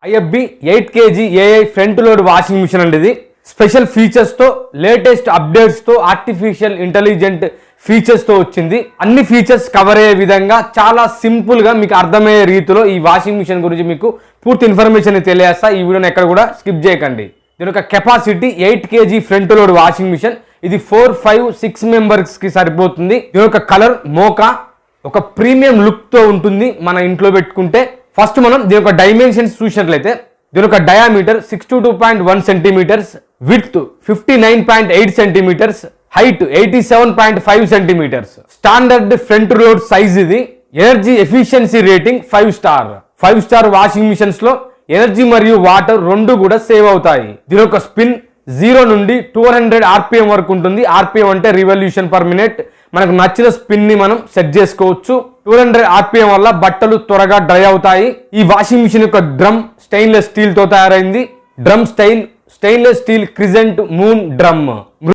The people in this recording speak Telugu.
IFB 8 kg AI front load washing machine అండి. ఇది స్పెషల్ ఫీచర్స్తో లేటెస్ట్ అప్డేట్స్తో ఆర్టిఫిషియల్ ఇంటెలిజెంట్ ఫీచర్స్తో వచ్చింది. అన్ని ఫీచర్స్ కవర్ అయ్యే విధంగా చాలా సింపుల్గా మీకు అర్థమయ్యే రీతిలో ఈ వాషింగ్ మిషన్ గురించి మీకు పూర్తి ఇన్ఫర్మేషన్ తెలియజేస్తా. ఈ వీడియోని ఎక్కడ కూడా స్కిప్ చేయకండి. దీని యొక్క capacity 8 kg front load washing machine. ఇది 4, 5, 6 మెంబర్స్కి సరిపోతుంది. దీని యొక్క కలర్ మోకా, ఒక ప్రీమియం లుక్తో ఉంటుంది మన ఇంట్లో పెట్టుకుంటే. ఫస్ట్ మనం దీని యొక్క డైమెన్షన్స్ చూసినట్లయితే దీని యొక్క diameter 62.1 centimetres, width 59.8 centimetres, height 87.5 centimetres. Standard front load size ఇది. Energy efficiency rating 5 star. 5 star washing machines లో ఎనర్జీ మరియు వాటర్ రెండు కూడా సేవ్ అవుతాయి. దీని యొక్క స్పిన్ 0 నుండి 200 RPM వరకు ఉంటుంది. RPM అంటే రివల్యూషన్ పర్ మినిట్. మనకు నచ్చిన స్పిన్ ని మనం సెట్ చేసుకోవచ్చు. 200 RPM వల్ల బట్టలు త్వరగా డ్రై అవుతాయి. ఈ వాషింగ్ మిషన్ యొక్క డ్రమ్ స్టెయిన్లెస్ స్టీల్ తో తయారైంది. Drum style stainless steel crescent moon drum.